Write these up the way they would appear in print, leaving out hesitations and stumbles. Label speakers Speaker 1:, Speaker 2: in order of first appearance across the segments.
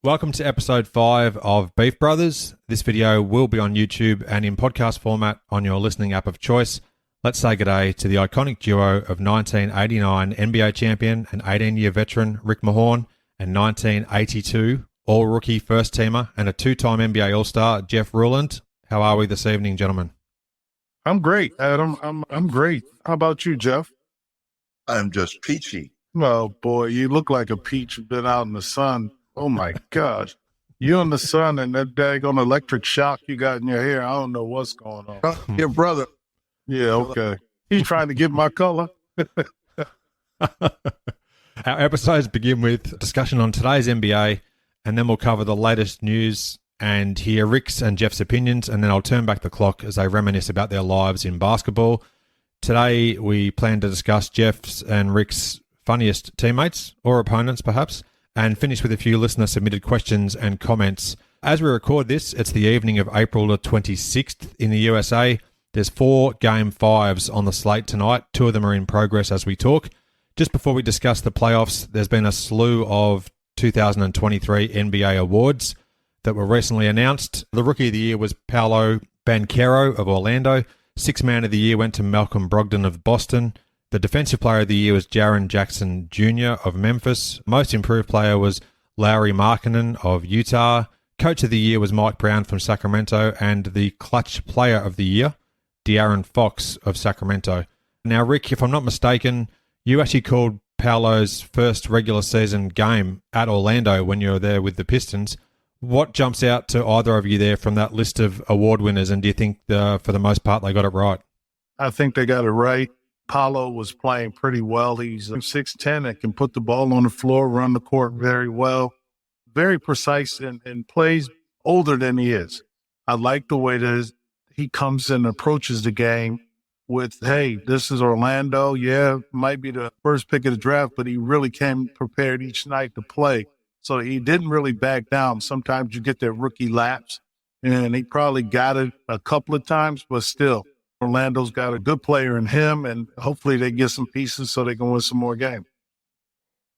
Speaker 1: Welcome to episode 5 of Beef Brothers. This video will be on YouTube and in podcast format on your listening app of choice. Let's say g'day to the iconic duo of 1989 NBA champion and 18-year veteran Rick Mahorn and 1982 all-rookie first-teamer and a two-time NBA All-Star Jeff Ruland. How are we this evening, gentlemen?
Speaker 2: I'm great, Adam. I'm great. How about you, Jeff?
Speaker 3: I'm just peachy.
Speaker 2: Oh, boy, you look like a peach who's been out in the sun. Oh, my gosh. You in the sun and that daggone electric shock you got in your hair. I don't know what's going on.
Speaker 3: Your brother.
Speaker 2: Yeah, okay. He's trying to get my color.
Speaker 1: Our episodes begin with discussion on today's NBA, and then we'll cover the latest news and hear Rick's and Jeff's opinions, and then I'll turn back the clock as they reminisce about their lives in basketball. Today, we plan to discuss Jeff's and Rick's funniest teammates, or opponents perhaps, and finish with a few listener-submitted questions and comments. As we record this, it's the evening of April the 26th in the USA. There's 4 Game 5s on the slate tonight. 2 of them are in progress as we talk. Just before we discuss the playoffs, there's been a slew of 2023 NBA awards that were recently announced. The Rookie of the Year was Paolo Banchero of Orlando. Sixth Man of the Year went to Malcolm Brogdon of Boston. The Defensive Player of the Year was Jaren Jackson Jr. of Memphis. Most Improved Player was Lauri Markkanen of Utah. Coach of the Year was Mike Brown from Sacramento. And the Clutch Player of the Year, De'Aaron Fox of Sacramento. Now, Rick, if I'm not mistaken, you actually called Paolo's first regular season game at Orlando when you were there with the Pistons. What jumps out to either of you there from that list of award winners, and do you think, for the most part, they got it right?
Speaker 2: I think they got it right. Paolo was playing pretty well. He's 6'10" and can put the ball on the floor, run the court very well. Very precise and plays older than he is. I like the way that he comes and approaches the game with, hey, this is Orlando. Yeah, might be the first pick of the draft, but he really came prepared each night to play. So he didn't really back down. Sometimes you get that rookie lapse, and he probably got it a couple of times, but still, Orlando's got a good player in him, and hopefully they get some pieces so they can win some more games.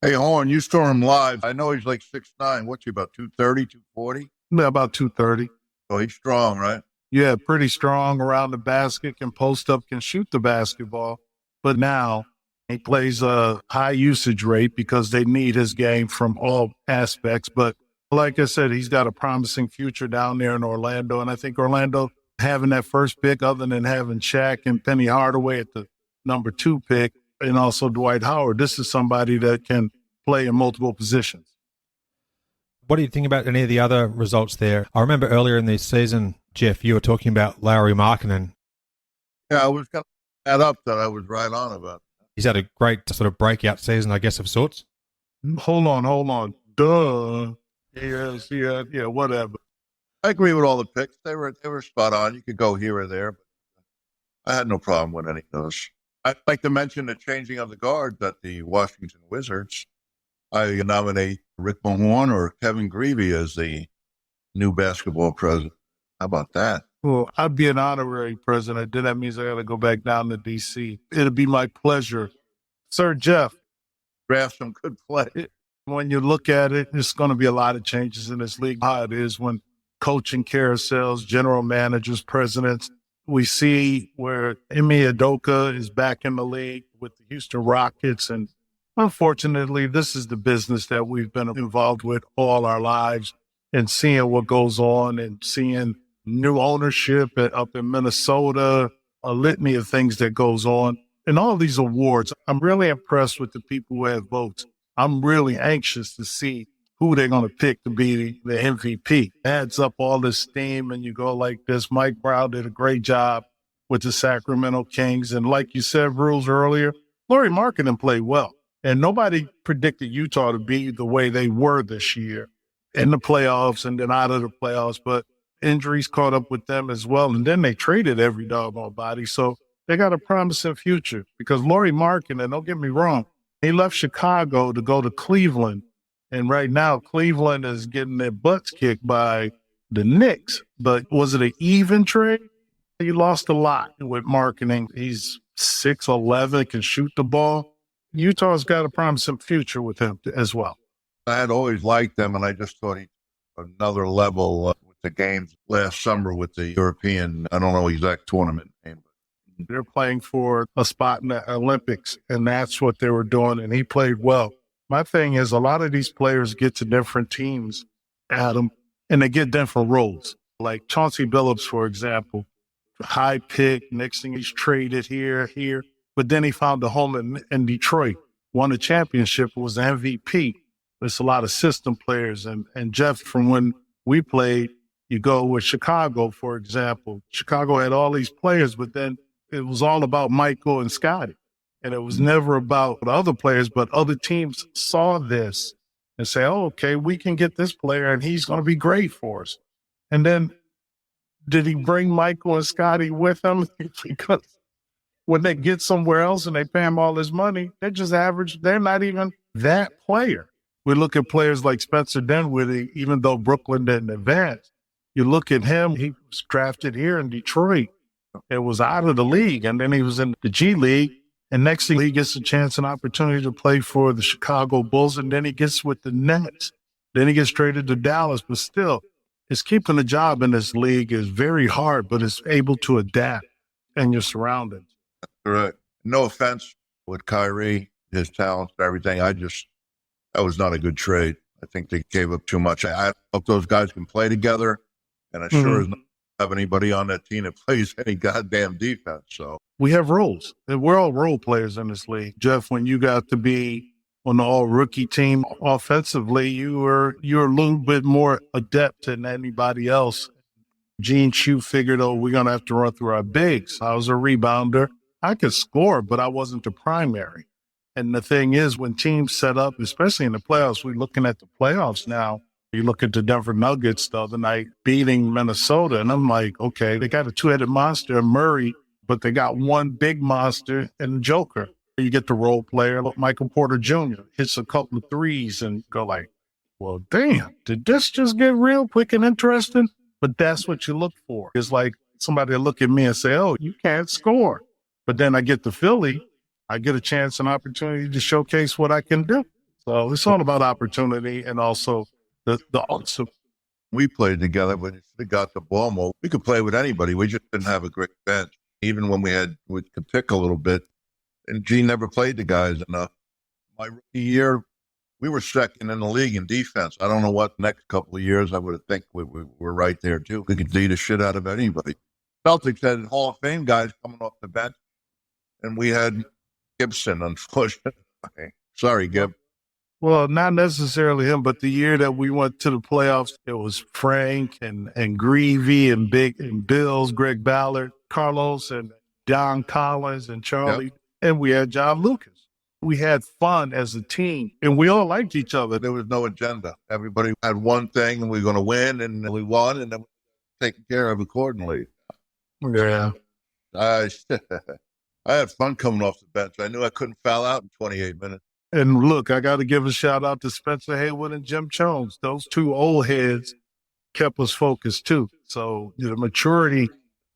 Speaker 3: Hey, Horn, you saw him live. I know he's like 6'9". What's he, about 230, 240?
Speaker 2: Yeah, about 230.
Speaker 3: Oh, he's strong, right?
Speaker 2: Yeah, pretty strong around the basket, can post up, can shoot the basketball. But now he plays a high usage rate because they need his game from all aspects. But like I said, he's got a promising future down there in Orlando. And I think Orlando having that first pick, other than having Shaq and Penny Hardaway at the number 2 pick, and also Dwight Howard, this is somebody that can play in multiple positions.
Speaker 1: What do you think about any of the other results there? I remember earlier in the season, Jeff, you were talking about Lauri Markkanen.
Speaker 3: Yeah, I was going to add up that I was right on about.
Speaker 1: He's had a great sort of breakout season, I guess, of sorts.
Speaker 2: Hold on. Duh. Yes, yeah, whatever.
Speaker 3: I agree with all the picks. They were spot on. You could go here or there, but I had no problem with any of those. I'd like to mention the changing of the guards at the Washington Wizards. I nominate Rick Mahorn or Kevin Greavy as the new basketball president. How about that?
Speaker 2: Well, I'd be an honorary president. Then that means I got to go back down to D.C. It'll be my pleasure. Sir Jeff.
Speaker 3: Draft some good play.
Speaker 2: When you look at it, there's going to be a lot of changes in this league. How it is when coaching carousels, general managers, presidents. We see where Ime Udoka is back in the league with the Houston Rockets. And unfortunately, this is the business that we've been involved with all our lives, and seeing what goes on and seeing new ownership up in Minnesota, a litany of things that goes on. And all these awards, I'm really impressed with the people who have votes. I'm really anxious to see who they're going to pick to be the MVP. Adds up all this steam, and you go like this. Mike Brown did a great job with the Sacramento Kings. And like you said, Rules, earlier, Lauri Markkanen played well. And nobody predicted Utah to be the way they were this year in the playoffs and then out of the playoffs. But injuries caught up with them as well. And then they traded every doggone body. So they got a promising future because Lauri Markkanen, don't get me wrong, he left Chicago to go to Cleveland. And right now, Cleveland is getting their butts kicked by the Knicks. But was it an even trade? He lost a lot with Markkanen. He's 6'11", can shoot the ball. Utah's got a promising future with him as well.
Speaker 3: I had always liked them, and I just thought he another level with the games last summer with the European, I don't know exact tournament name.
Speaker 2: They're playing for a spot in the Olympics, and that's what they were doing, and he played well. My thing is a lot of these players get to different teams, Adam, and they get different roles. Like Chauncey Billups, for example, high pick, next thing he's traded here, but then he found a home in Detroit, won a championship, was MVP. There's a lot of system players. And Jeff, from when we played, you go with Chicago, for example. Chicago had all these players, but then it was all about Michael and Scotty. And it was never about the other players, but other teams saw this and say, oh, okay, we can get this player and he's going to be great for us. And then did he bring Michael and Scotty with him? Because when they get somewhere else and they pay him all this money, they're just average. They're not even that player. We look at players like Spencer Dinwiddie, even though Brooklyn didn't advance. You look at him, he was drafted here in Detroit. It was out of the league, and then he was in the G League. And next thing he gets a chance, an opportunity to play for the Chicago Bulls, and then he gets with the Nets. Then he gets traded to Dallas, but still, it's keeping a job in this league is very hard, but it's able to adapt in your surroundings.
Speaker 3: Correct. No offense with Kyrie, his talents, everything. That was not a good trade. I think they gave up too much. I hope those guys can play together, and I sure as not have anybody on that team that plays any goddamn defense. So
Speaker 2: we have roles. We're all role players in this league. Jeff, when you got to be on the all-rookie team offensively, you were a little bit more adept than anybody else. Gene Shue figured, we're going to have to run through our bigs. I was a rebounder. I could score, but I wasn't the primary. And the thing is, when teams set up, especially in the playoffs, we're looking at the playoffs now. You look at the Denver Nuggets the other night beating Minnesota, and I'm like, okay, they got a two-headed monster in Murray, but they got one big monster in Joker. You get the role player, like Michael Porter Jr., hits a couple of threes and go like, well, damn, did this just get real quick and interesting? But that's what you look for. It's like somebody will look at me and say, oh, you can't score. But then I get to Philly, I get a chance, an opportunity to showcase what I can do. So it's all about opportunity and also the awesome.
Speaker 3: We played together, but we got the ball more. We could play with anybody. We just didn't have a great bench. Even when we could pick a little bit. And Gene never played the guys enough. My rookie year, we were second in the league in defense. I don't know what next couple of years I would have think we were right there too. We could beat the shit out of anybody. Celtics had Hall of Fame guys coming off the bench, and we had Gibson, unfortunately. Sorry, Gib.
Speaker 2: Well, not necessarily him, but the year that we went to the playoffs, it was Frank and Greavy and Big and Bills, Greg Ballard, Carlos and Don Collins and Charlie. Yep. And we had John Lucas. We had fun as a team, and we all liked each other.
Speaker 3: There was no agenda. Everybody had one thing, and we were going to win, and we won, and then we were taken care of accordingly.
Speaker 2: Yeah.
Speaker 3: I had fun coming off the bench. I knew I couldn't foul out in 28 minutes.
Speaker 2: And look, I got to give a shout out to Spencer Haywood and Jim Jones. Those two old heads kept us focused too. So the maturity.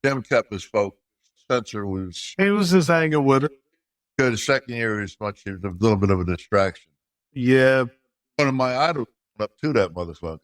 Speaker 3: Jim kept us focused. Spencer
Speaker 2: he was just hanging with her.
Speaker 3: Good. The second year is much. It was a little bit of a distraction.
Speaker 2: Yeah.
Speaker 3: One of my idols up to that motherfucker.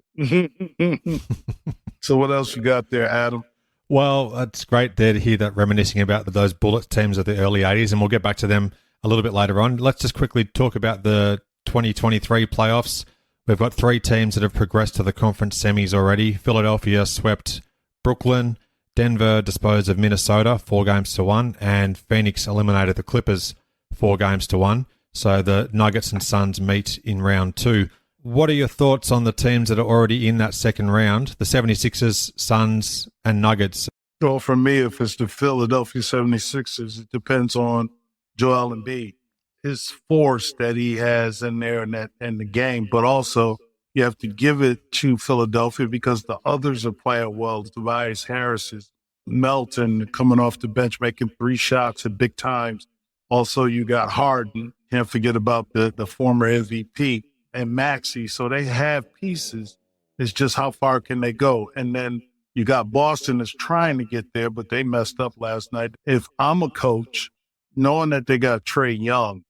Speaker 2: So what else you got there, Adam?
Speaker 1: Well, it's great there to hear that reminiscing about those Bullets teams of the early 80s, and we'll get back to them a little bit later on. Let's just quickly talk about the 2023 playoffs. We've got 3 teams that have progressed to the conference semis already. Philadelphia swept Brooklyn, Denver disposed of Minnesota 4-1, and Phoenix eliminated the Clippers 4-1. So the Nuggets and Suns meet in round 2. What are your thoughts on the teams that are already in that second round, the 76ers, Suns, and Nuggets?
Speaker 2: Well, for me, if it's the Philadelphia 76ers, it depends on Joel Embiid, his force that he has in there in the game. But also, you have to give it to Philadelphia because the others are playing well. Tobias Harris is melting, coming off the bench, making 3 shots at big times. Also, you got Harden. Can't forget about the former MVP and Maxey. So they have pieces. It's just how far can they go? And then you got Boston that's trying to get there, but they messed up last night. If I'm a coach, knowing that they got Trae Young,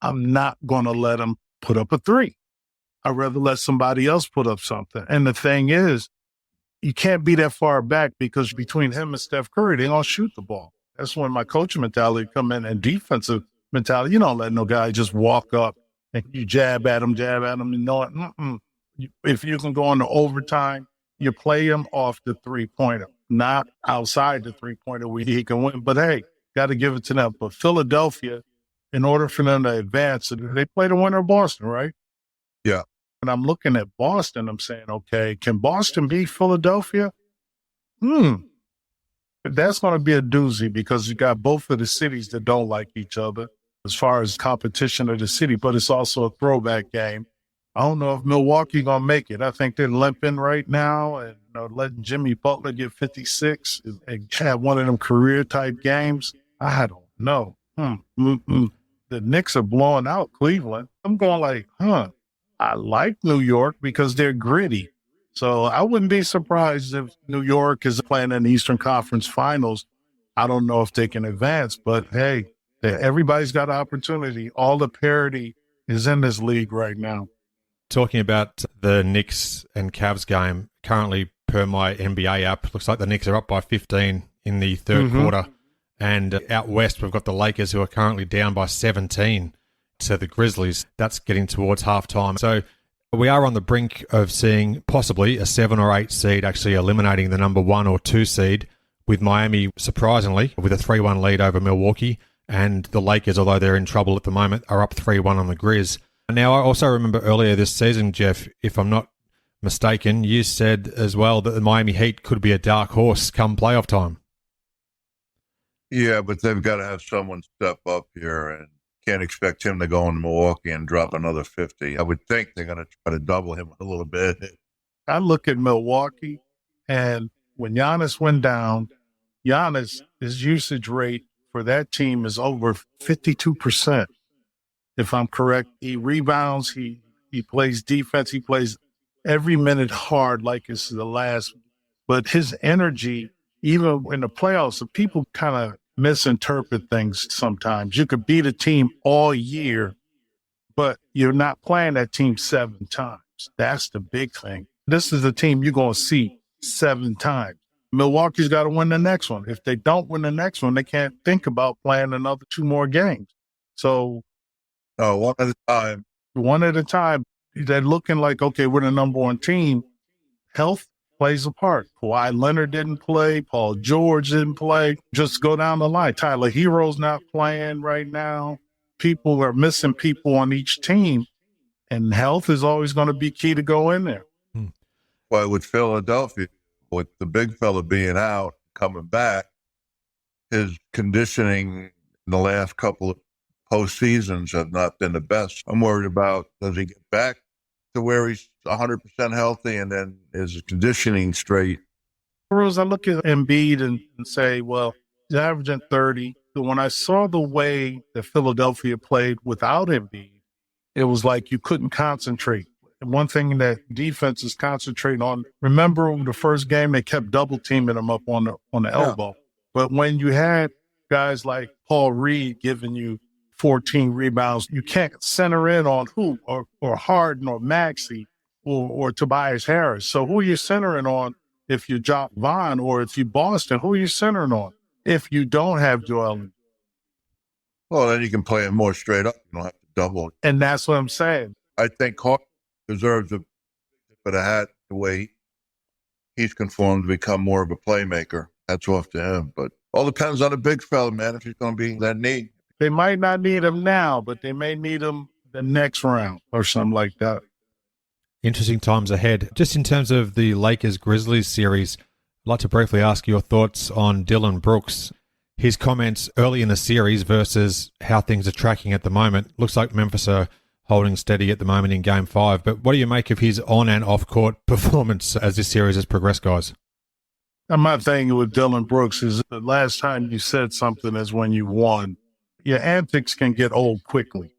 Speaker 2: I'm not going to let them put up a 3. I'd rather let somebody else put up something. And the thing is, you can't be that far back because between him and Steph Curry, they don't shoot the ball. That's when my coaching mentality come in, and defensive mentality. You don't let no guy just walk up and you jab at him, and know it. If you can go into overtime, you play him off the three-pointer, not outside the three-pointer where he can win. But, hey, got to give it to them. But Philadelphia, in order for them to advance, they play the winner of Boston, right?
Speaker 3: Yeah.
Speaker 2: And I'm looking at Boston, I'm saying, okay, can Boston beat Philadelphia? That's going to be a doozy because you got both of the cities that don't like each other as far as competition of the city, but it's also a throwback game. I don't know if Milwaukee going to make it. I think they're limping right now and letting Jimmy Butler get 56 and have one of them career-type games. I don't know. The Knicks are blowing out Cleveland. I'm going like, I like New York because they're gritty. So I wouldn't be surprised if New York is playing in the Eastern Conference Finals. I don't know if they can advance, but hey, everybody's got an opportunity. All the parity is in this league right now.
Speaker 1: Talking about the Knicks and Cavs game, currently per my NBA app, looks like the Knicks are up by 15 in the third quarter. And out west, we've got the Lakers who are currently down by 17 to the Grizzlies. That's getting towards halftime. So we are on the brink of seeing possibly a 7 or 8 seed actually eliminating the number 1 or 2 seed, with Miami, surprisingly, with a 3-1 lead over Milwaukee. And the Lakers, although they're in trouble at the moment, are up 3-1 on the Grizz. Now, I also remember earlier this season, Jeff, if I'm not mistaken, you said as well that the Miami Heat could be a dark horse come playoff time.
Speaker 3: Yeah, but they've got to have someone step up here, and can't expect him to go in Milwaukee and drop another 50. I would think they're going to try to double him a little bit.
Speaker 2: I look at Milwaukee, and when Giannis went down, his usage rate for that team is over 52%. If I'm correct, he rebounds, he plays defense, he plays every minute hard like it's the last. But his energy, even in the playoffs, people kind of misinterpret things sometimes. You could beat a team all year, but you're not playing that team 7 times. That's the big thing. This is a team you're going to see 7 times. Milwaukee's got to win the next one. If they don't win the next one, they can't think about playing another 2 more games. So,
Speaker 3: one at a time.
Speaker 2: One at a time. They're looking like, okay, we're the number 1 team. Health plays a part. Kawhi Leonard didn't play. Paul George didn't play. Just go down the line. Tyler Hero's not playing right now. People are missing people on each team, and health is always going to be key to go in there.
Speaker 3: Well, with Philadelphia, with the big fella being out, coming back, his conditioning in the last couple of postseasons have not been the best. I'm worried about, does he get back to where he's 100% healthy, and then is conditioning straight?
Speaker 2: Rose, I look at Embiid and say, well, he's averaging 30. But when I saw the way that Philadelphia played without Embiid, it was like you couldn't concentrate. And one thing that defense is concentrating on, remember the first game, they kept double teaming him up on the elbow. But when you had guys like Paul Reed giving you 14 rebounds, you can't center in on who, or Harden or Maxey or Tobias Harris. So who are you centering on if you drop Vaughn, or if you Boston, who are you centering on if you don't have Joel?
Speaker 3: Well, then you can play it more straight up. You don't have to double.
Speaker 2: And that's what I'm saying.
Speaker 3: I think Harden deserves a tip of the hat the way he's conformed to become more of a playmaker. That's off to him. But all depends on the big fella, man, if he's going to be that need.
Speaker 2: They might not need him now, but they may need him the next round or something like that.
Speaker 1: Interesting times ahead. Just in terms of the Lakers-Grizzlies series, I'd like to briefly ask your thoughts on Dillon Brooks. His comments early in the series versus how things are tracking at the moment. Looks like Memphis are holding steady at the moment in Game 5. But what do you make of his on- and off-court performance as this series has progressed, guys?
Speaker 2: My thing with Dillon Brooks is the last time you said something is when you won. Your antics can get old quickly.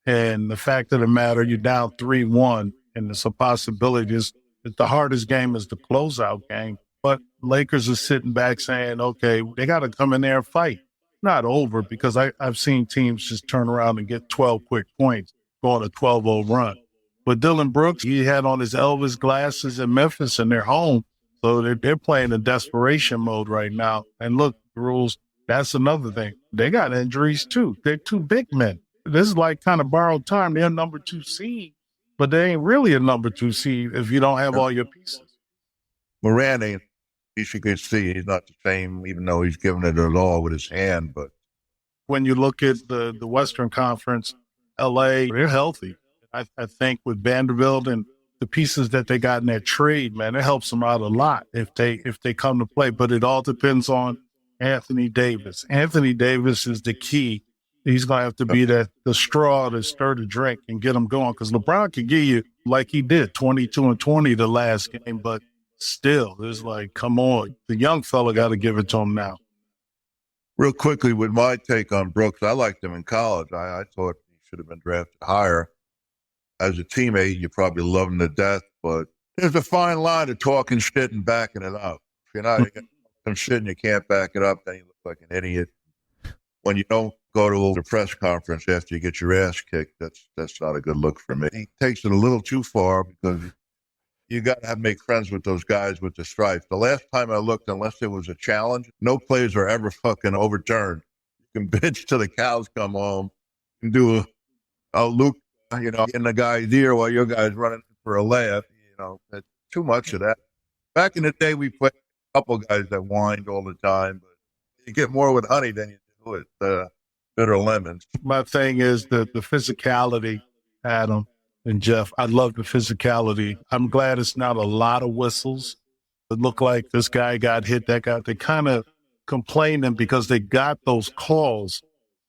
Speaker 2: And the fact of the matter, you're down 3-1, and it's a possibility. The hardest game is the closeout game. But Lakers are sitting back saying, okay, they got to come in there and fight. Not over, because I've seen teams just turn around and get 12 quick points, go on a 12-0 run. But Dillon Brooks, he had on his Elvis glasses in Memphis and they're home. So they're playing in desperation mode right now. And look, rules, that's another thing. They got injuries too. They're two big men. This is like kind of borrowed time. They're number 2 seed, but they ain't really a number 2 seed if you don't have all your pieces.
Speaker 3: Moran ain't, you could see he's not the same, even though he's giving it all with his hand. But
Speaker 2: when you look at the Western Conference, LA, they're healthy. I think with Vanderbilt and the pieces that they got in that trade, man, it helps them out a lot if they come to play. But it all depends on Anthony Davis. Anthony Davis is the key. He's going to have to be the straw to stir the drink and get them going. Because LeBron can give you, like he did, 22 and 20 the last game. But still, it's like, come on. The young fella got to give it to him now.
Speaker 3: Real quickly, with my take on Brooks, I liked him in college. I thought he should have been drafted higher. As a teammate, you probably love him to death, but there's a fine line of talking shit and backing it up. If you're not some shit and you can't back it up, then you look like an idiot. When you don't go to the press conference after you get your ass kicked, that's not a good look for me. He takes it a little too far because you got to make friends with those guys with the stripes. The last time I looked, unless there was a challenge, no plays are ever fucking overturned. You can bitch till the cows come home and do a Luke, in the guy's ear while your guy's running for a layup. That's too much of that. Back in the day, we played a couple guys that whined all the time, but you get more with honey than you do with bitter lemons.
Speaker 2: My thing is the physicality, Adam and Jeff. I love the physicality. I'm glad it's not a lot of whistles. It looked like this guy got hit, that guy. They kind of complaining because they got those calls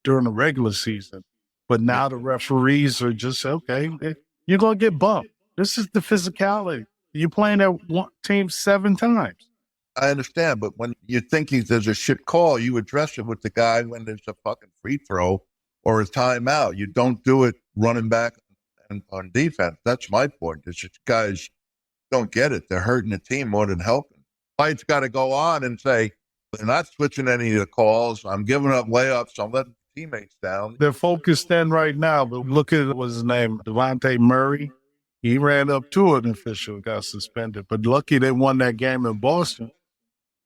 Speaker 2: during the regular season. But now the referees are just, okay, you're going to get bumped. This is the physicality. You're playing that one team 7 times.
Speaker 3: I understand, but when you think there's a shit call, you address it with the guy when there's a fucking free throw or a timeout. You don't do it running back on defense. That's my point. It's just guys don't get it. They're hurting the team more than helping. Fight's got to go on and say, they're not switching any of the calls. I'm giving up layups. I'm letting teammates down.
Speaker 2: They're focused in right now, but look at what's his name, Devontae Murray. He ran up to an official, got suspended. But lucky they won that game in Boston.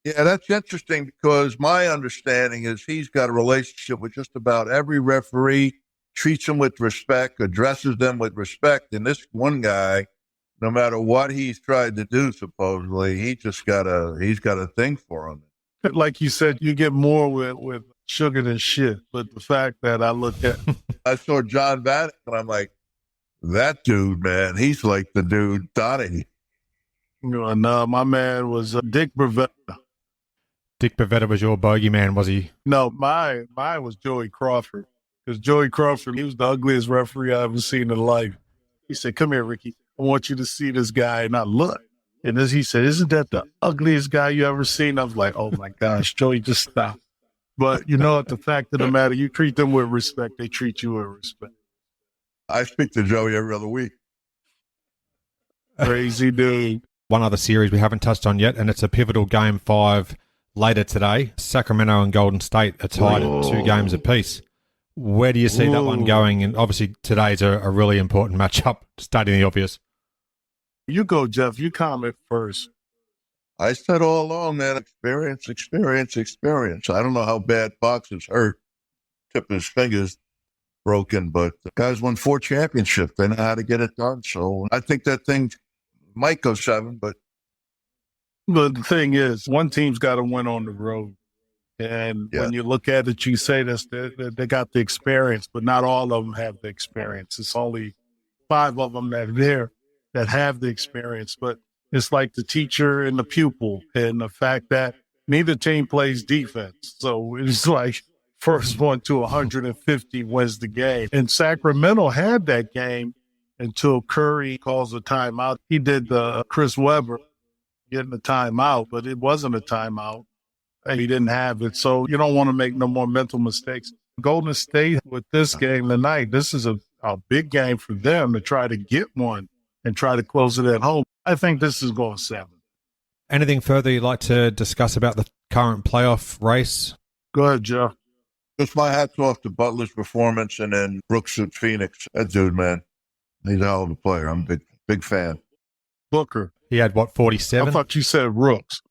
Speaker 3: Yeah, that's interesting because my understanding is he's got a relationship with just about every referee, treats them with respect, addresses them with respect. And this one guy, no matter what he's tried to do, supposedly, he's got a thing for him.
Speaker 2: Like you said, you get more with sugar than shit. But the fact that
Speaker 3: I saw John Vanek and I'm like, that dude, man, he's like the dude, Donnie.
Speaker 2: No, my man was Dick Bavetta.
Speaker 1: Dick Bavetta was your bogeyman, was he?
Speaker 2: No, mine was Joey Crawford. Because Joey Crawford, he was the ugliest referee I ever seen in life. He said, come here, Ricky. I want you to see this guy. And I looked. And as he said, isn't that the ugliest guy you ever seen? I was like, oh, my gosh, Joey, just stop. But you know what? The fact of the matter, you treat them with respect, they treat you with respect.
Speaker 3: I speak to Joey every other week.
Speaker 2: Crazy dude.
Speaker 1: One other series we haven't touched on yet, and it's a pivotal Game 5 later today. Sacramento and Golden State are tied at 2 games apiece. Where do you see that one going? And obviously today's a really important matchup, stating the obvious.
Speaker 2: You go, Jeff. You comment first.
Speaker 3: I said all along, man, experience. I don't know how bad Fox is hurt. Tip of his fingers broken, but the guys won 4 championships. They know how to get it done. So I think that thing might go 7, but
Speaker 2: the thing is, one team's got to win on the road. And when you look at it, you say they got the experience, but not all of them have the experience. It's only 5 of them that are there that have the experience. But it's like the teacher and the pupil, and the fact that neither team plays defense. So it's like first one to 150 wins the game. And Sacramento had that game until Curry calls a timeout. He did the Chris Webber getting a timeout, but it wasn't a timeout. He didn't have it. So you don't want to make no more mental mistakes. Golden State with this game tonight, this is a big game for them to try to get one and try to close it at home. I think this is going 7.
Speaker 1: Anything further you'd like to discuss about the current playoff race?
Speaker 2: Go ahead, Joe.
Speaker 3: Just my hats off to Butler's performance, and then Brooks at Phoenix. That dude, man. He's a hell of a player. I'm a big fan.
Speaker 2: Booker.
Speaker 1: He had, what,
Speaker 2: I
Speaker 1: 47?
Speaker 2: thought you said Brooks.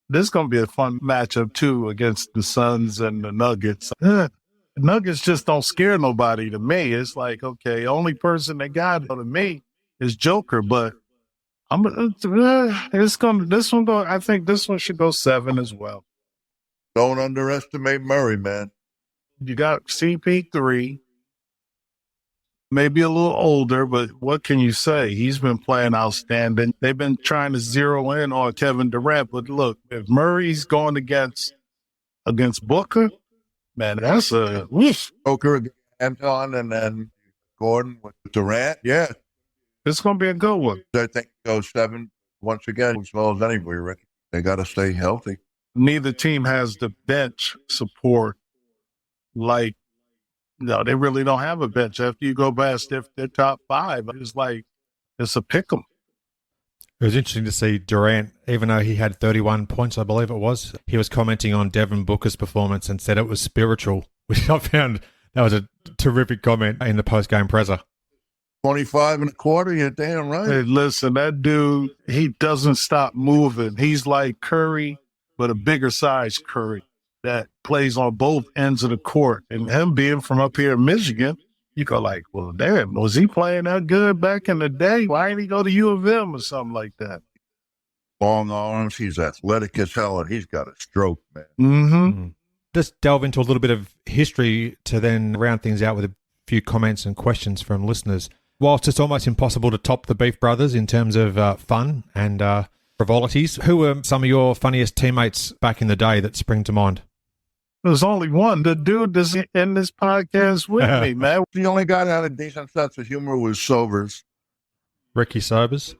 Speaker 2: This is going to be a fun matchup, too, against the Suns and the Nuggets. The Nuggets just don't scare nobody to me. It's like, okay, only person they got to me is Joker, but I think this one should go 7 as well.
Speaker 3: Don't underestimate Murray, man.
Speaker 2: You got CP3, maybe a little older, but what can you say? He's been playing outstanding. They've been trying to zero in on Kevin Durant, but look, if Murray's going against Booker, man, that's a whoosh.
Speaker 3: Booker against Anton and then Gordon with Durant. Yeah,
Speaker 2: It's going to be a good one.
Speaker 3: I think go 7 once again as well as anybody, Rick. They got to stay healthy.
Speaker 2: Neither team has the bench support like, no, they really don't have a bench. After you go past their top 5, it's like, it's a pick 'em.
Speaker 1: It was interesting to see Durant, even though he had 31 points, I believe it was, he was commenting on Devin Booker's performance and said it was spiritual, which I found that was a terrific comment in the post-game presser.
Speaker 3: 25 and a quarter, you're damn right.
Speaker 2: Hey, listen, that dude, he doesn't stop moving. He's like Curry, but a bigger size Curry that plays on both ends of the court. And him being from up here in Michigan, you go like, well, damn, was he playing that good back in the day? Why didn't he go to U of M or something like that?
Speaker 3: Long arms, he's athletic as hell, and he's got a stroke, man.
Speaker 2: Mm-hmm.
Speaker 1: Just delve into a little bit of history to then round things out with a few comments and questions from listeners. Whilst it's almost impossible to top the Beef Brothers in terms of fun and frivolities, who were some of your funniest teammates back in the day that spring to mind?
Speaker 2: There's only one. The dude that's in this podcast with me, man.
Speaker 3: The only guy that had a decent sense of humor was Sobers.
Speaker 1: Ricky Sobers.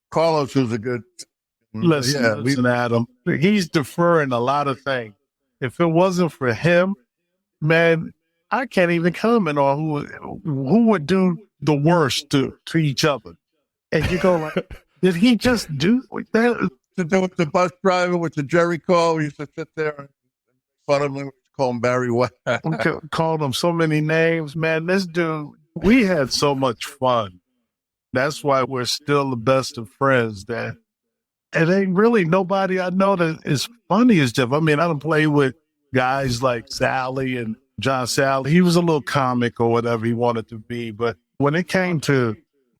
Speaker 3: Carlos was a good...
Speaker 2: Listen, Adam. He's deferring a lot of things. If it wasn't for him, man, I can't even comment on who would do the worst to each other. And you go like, did he just do that?
Speaker 3: To do with the bus driver with the Jerry call, we used to sit there and fun of him, call him Barry White.
Speaker 2: We called him so many names, man. This dude, we had so much fun. That's why we're still the best of friends. That it ain't really nobody I know that is funny as Jeff. I mean, I don't play with guys like Sally and John Sally. He was a little comic or whatever he wanted to be, but when it came to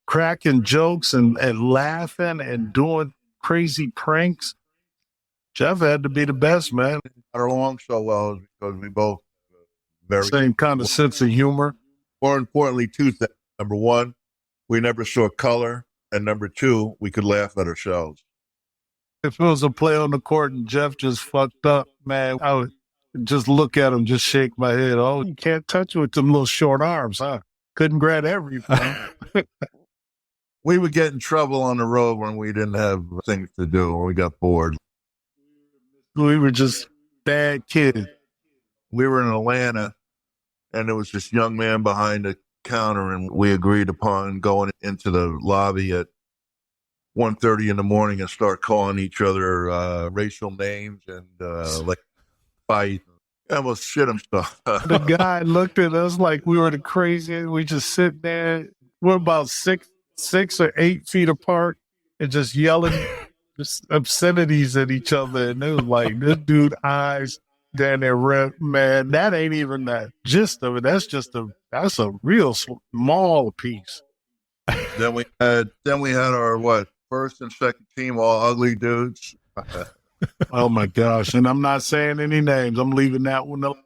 Speaker 2: cracking jokes and laughing and doing crazy pranks, Jeff had to be the best, man.
Speaker 3: Got along so well because we both very
Speaker 2: same kind of sense of humor.
Speaker 3: More importantly, 2 things. Number 1, we never saw color, and number 2, we could laugh at ourselves.
Speaker 2: If it was a play on the court and Jeff just fucked up, man, I would just look at him, just shake my head. Oh, you can't touch it with them little short arms, huh? Couldn't grab everything.
Speaker 3: We would get in trouble on the road when we didn't have things to do or we got bored.
Speaker 2: We were just bad kids.
Speaker 3: We were in Atlanta, and there was this young man behind the counter, and we agreed upon going into the lobby at 1:30 in the morning and start calling each other racial names and like fight. Almost shit himself.
Speaker 2: The guy looked at us like we were the craziest. We just sit there. We're about 6 or 8 feet apart and just yelling just obscenities at each other. And it was like, this dude eyes down there, man, that ain't even that gist of it. That's a real small piece.
Speaker 3: Then we had our first and second team, all ugly dudes.
Speaker 2: Oh my gosh. And I'm not saying any names. I'm leaving that one alone.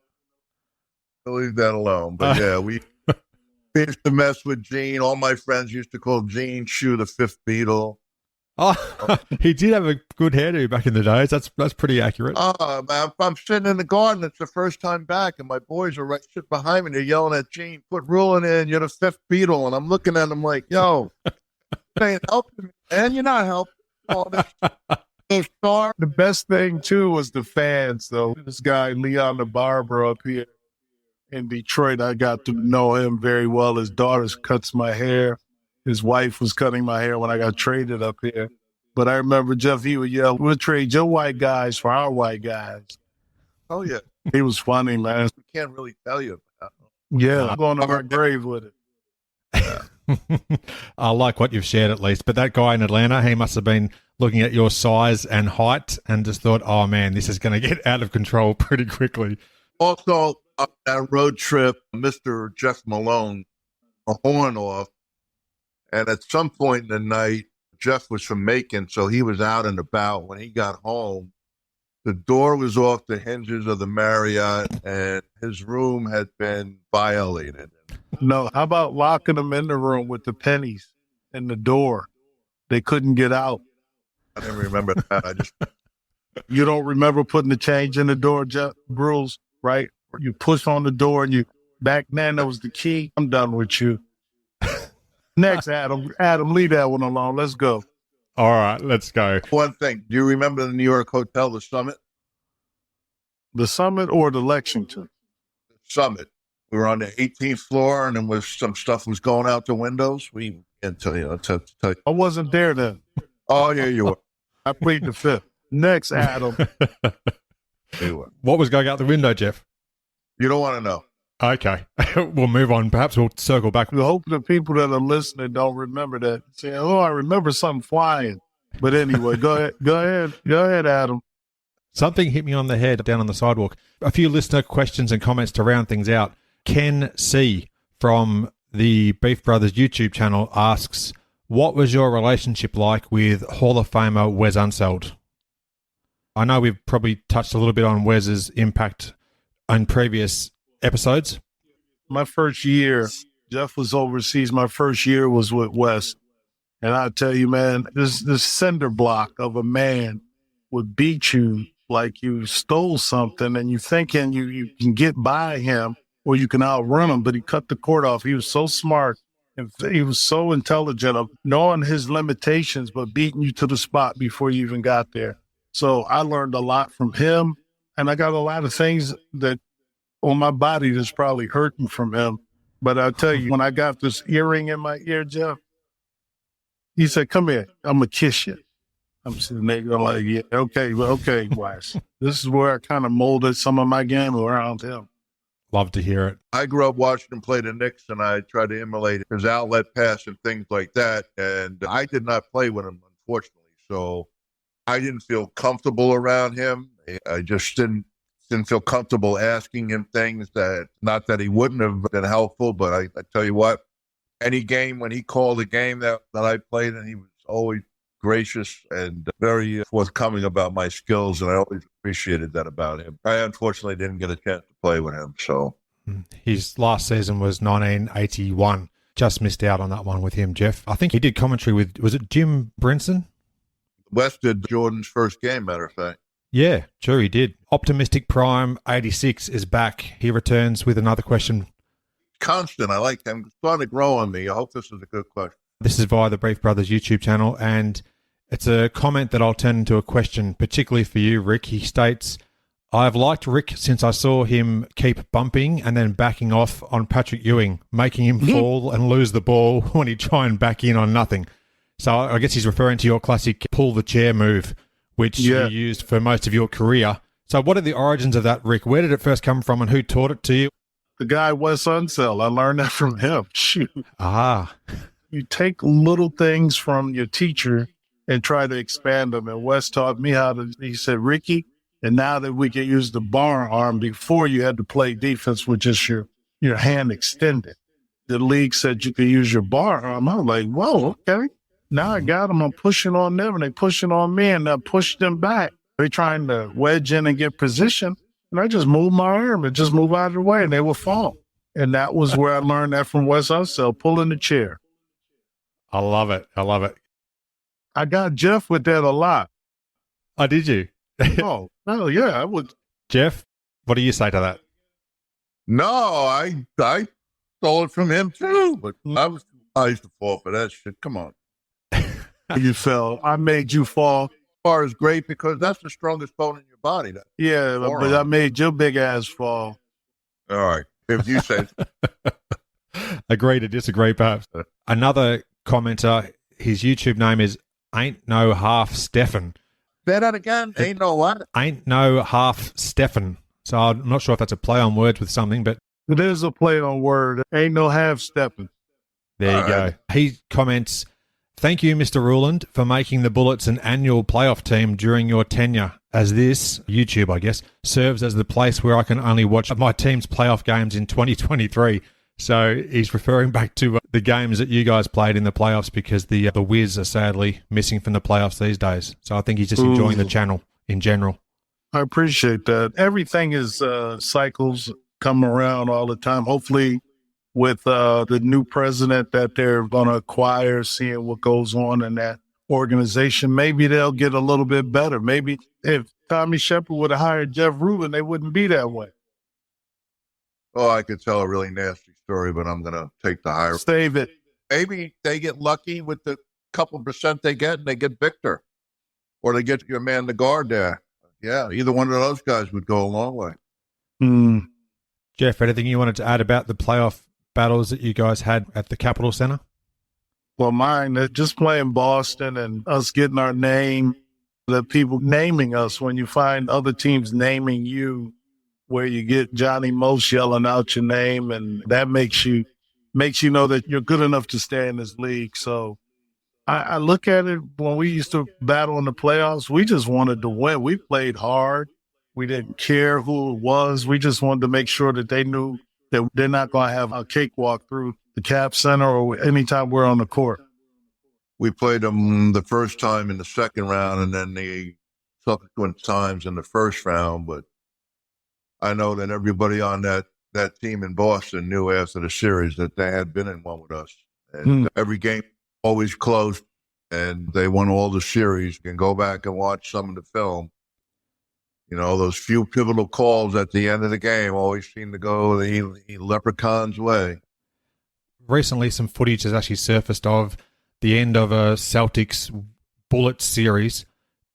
Speaker 3: I'll leave that alone. But yeah, we used to mess with Gene. All my friends used to call Gene Shoe the Fifth Beatle.
Speaker 1: Oh, he did have a good hairdo back in the days. That's pretty accurate.
Speaker 3: Oh, man, I'm sitting in the garden. It's the first time back, and my boys are right shit behind me. They're yelling at Gene, put Ruland in. You're the fifth Beatle. And I'm looking at them like, yo, you ain't helping me, man. You're not helping. All this star.
Speaker 2: The best thing, too, was the fans, though. This guy, Leon the Barber up here in Detroit, I got to know him very well. His daughter cuts my hair. His wife was cutting my hair when I got traded up here. But I remember Jeff, he would yell, we'll trade your white guys for our white guys.
Speaker 3: Oh, yeah.
Speaker 2: He was funny, man.
Speaker 3: We can't really tell you about
Speaker 2: Yeah, I'm going to my grave with it.
Speaker 1: I like what you've shared at least, but that guy in Atlanta, he must have been looking at your size and height and just thought, oh man, this is going to get out of control pretty quickly.
Speaker 3: Also, on that road trip, Mr. Jeff Malone, a horn off. And at some point in the night, Jeff was from Macon, so he was out and about. When he got home, the door was off the hinges of the Marriott, and his room had been violated.
Speaker 2: No, how about locking them in the room with the pennies in the door? They couldn't get out.
Speaker 3: I didn't remember that.
Speaker 2: You don't remember putting the change in the door, Jeff Bruce, right? You push on the door and back then that was the key. I'm done with you. Next, Adam. Adam, leave that one alone. Let's go.
Speaker 1: All right, let's go.
Speaker 3: One thing. Do you remember the New York hotel, the Summit?
Speaker 2: The Summit or the Lexington?
Speaker 3: The Summit. We were on the 18th floor, and then some stuff was going out the windows. I
Speaker 2: wasn't there then.
Speaker 3: Oh, yeah, you were.
Speaker 2: I plead the fifth. Next, Adam.
Speaker 1: What was going out the window, Jeff?
Speaker 3: You don't want to know.
Speaker 1: Okay. We'll move on. Perhaps we'll circle back.
Speaker 2: We hope the people that are listening don't remember that. Say, oh, I remember something flying. But anyway, go ahead, Adam.
Speaker 1: Something hit me on the head down on the sidewalk. A few listener questions and comments to round things out. Ken C. from the Beef Brothers YouTube channel asks, what was your relationship like with Hall of Famer Wes Unseld? I know we've probably touched a little bit on Wes's impact on previous episodes.
Speaker 2: My first year, Jeff was overseas. My first year was with Wes. And I tell you, man, this cinder block of a man would beat you like you stole something and you thinking you can get by him or you can outrun him, but he cut the cord off. He was so smart and he was so intelligent of knowing his limitations, but beating you to the spot before you even got there. So I learned a lot from him, and I got a lot of things that on my body that's probably hurting from him. But I'll tell you, when I got this earring in my ear, Jeff, he said, come here, I'm going to kiss you. I'm sitting there like, yeah, okay, Wes. This is where I kind of molded some of my game around him.
Speaker 1: Love to hear it.
Speaker 3: I grew up watching him play the Knicks, and I tried to emulate his outlet pass and things like that. And I did not play with him, unfortunately. So I didn't feel comfortable around him. I just didn't feel comfortable asking him things that, not that he wouldn't have been helpful, but I tell you what, any game, when he called a game that I played, and he was always gracious and very forthcoming about my skills, and I always appreciated that about him. I unfortunately didn't get a chance to play with him. So
Speaker 1: his last season was 1981. Just missed out on that one with him, Jeff. I think he did commentary with, was it Jim Brinson?
Speaker 3: Wes did Jordan's first game, matter of fact.
Speaker 1: Yeah, sure he did. Optimistic Prime 86 is back. He returns with another question.
Speaker 3: Constant. I like him. It's starting to grow on me. I hope this is a good question.
Speaker 1: This is via the Beef Brothers YouTube channel, and it's a comment that I'll turn into a question, particularly for you, Rick. He states, I've liked Rick since I saw him keep bumping and then backing off on Patrick Ewing, making him fall and lose the ball when he try and back in on nothing. So I guess he's referring to your classic pull the chair move, which you used for most of your career. So what are the origins of that, Rick? Where did it first come from and who taught it to you?
Speaker 2: The guy, Wes Unseld. I learned that from him. Shoot.
Speaker 1: Ah.
Speaker 2: You take little things from your teacher and try to expand them. And Wes taught me how to, he said, Ricky, and now that we can use the bar arm, before you had to play defense with just your hand extended. The league said you could use your bar arm. I was like, whoa, okay. Now I got them. I'm pushing on them, and they pushing on me, and I push them back. They're trying to wedge in and get position, and I just move my arm and just move out of the way, and they will fall. And that was where I learned that from Wes Unseld, pulling the chair.
Speaker 1: I love it. I love it.
Speaker 2: I got Jeff with that a lot.
Speaker 1: Oh, did you?
Speaker 2: Oh, yeah, I would.
Speaker 1: Jeff, what do you say to that?
Speaker 3: No, I stole it from him too, but I used to fall for that shit. Come on.
Speaker 2: You fell. I made you fall.
Speaker 3: Bar is great because that's the strongest bone in your body.
Speaker 2: Yeah, but I made your big ass fall.
Speaker 3: All right. If you say
Speaker 1: Agree to disagree, perhaps. Another commenter, his YouTube name is Ain't No Half Stefan.
Speaker 3: Say that again. Ain't no what?
Speaker 1: Ain't No Half Stefan. So I'm not sure if that's a play on words with something, but
Speaker 2: It is a play on word. Ain't no half stepping.
Speaker 1: There you go. He comments, "Thank you, Mr. Ruland, for making the Bullets an annual playoff team during your tenure, as this, YouTube I guess, serves as the place where I can only watch my team's playoff games in 2023. So he's referring back to the games that you guys played in the playoffs because the Wiz are sadly missing from the playoffs these days. So I think he's just enjoying the channel in general.
Speaker 2: I appreciate that. Everything is cycles come around all the time. Hopefully with the new president that they're going to acquire, seeing what goes on in that organization, maybe they'll get a little bit better. Maybe if Tommy Shepard would have hired Jeff Rubin, they wouldn't be that way.
Speaker 3: Oh, I could tell a really nasty story, but I'm going to take the higher.
Speaker 2: Save it.
Speaker 3: Maybe they get lucky with the couple percent they get and they get Victor. Or they get your man, the guard there. Yeah, either one of those guys would go a long way.
Speaker 1: Jeff, anything you wanted to add about the playoff battles that you guys had at the Capitol Center?
Speaker 2: Well, mine, just playing Boston and us getting our name, the people naming us, when you find other teams naming you, where you get Johnny Most yelling out your name, and that makes you know that you're good enough to stay in this league. So I look at it, when we used to battle in the playoffs, we just wanted to win. We played hard. We didn't care who it was. We just wanted to make sure that they knew that they're not going to have a cakewalk through the Cap Center or anytime we're on the court.
Speaker 3: We played them the first time in the second round and then the subsequent times in the first round. But I know that everybody on that team in Boston knew after the series that they had been in one with us. And every game always close, and they won all the series. You can go back and watch some of the film. You know, those few pivotal calls at the end of the game always seem to go the Leprechaun's way.
Speaker 1: Recently, some footage has actually surfaced of the end of a Celtics Bullets series.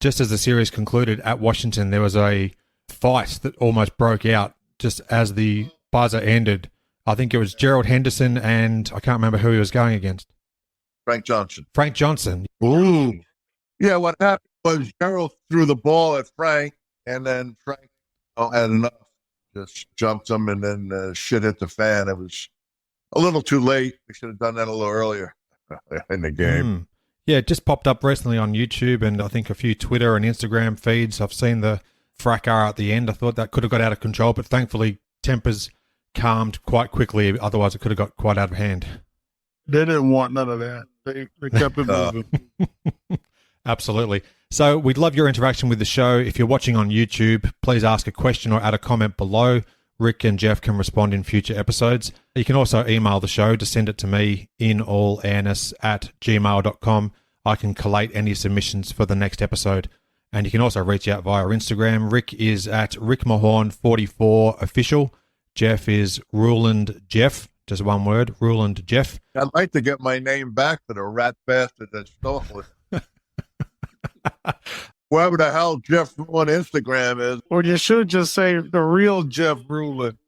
Speaker 1: Just as the series concluded at Washington, there was a fight that almost broke out just as the buzzer ended. I think it was Gerald, Henderson, and I can't remember who he was going against.
Speaker 3: Frank
Speaker 1: Johnson.
Speaker 3: Ooh. Yeah, what happened was Gerald threw the ball at Frank, and then Frank had enough. Just jumped him, and then shit hit the fan. It was a little too late. We should have done that a little earlier in the game.
Speaker 1: Yeah, it just popped up recently on YouTube and I think a few Twitter and Instagram feeds. I've seen the fracas at the end. I thought that could have got out of control, but thankfully tempers calmed quite quickly. Otherwise, it could have got quite out of hand.
Speaker 2: They didn't want none of that. They kept it moving.
Speaker 1: Absolutely. So we'd love your interaction with the show. If you're watching on YouTube, please ask a question or add a comment below. Rick and Jeff can respond in future episodes. You can also email the show to send it to me inallairness@gmail.com. I can collate any submissions for the next episode. And you can also reach out via Instagram. Rick is at rickmahorn44official. Jeff is Ruland Jeff. Just one word, Ruland Jeff.
Speaker 3: I'd like to get my name back for the rat bastard that stole it. Whoever the hell Jeff on Instagram is.
Speaker 2: Or you should just say the real Jeff Ruland.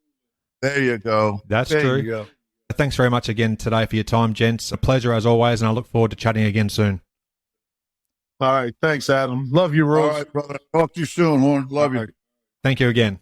Speaker 3: There you go.
Speaker 1: That's
Speaker 2: there
Speaker 1: true.
Speaker 2: You go.
Speaker 1: Thanks very much again today for your time, gents. A pleasure as always, and I look forward to chatting again soon.
Speaker 2: All right. Thanks, Adam. Love you, Rose.
Speaker 3: All right, brother. Talk to you soon, Horn. Love you.
Speaker 1: Thank you again.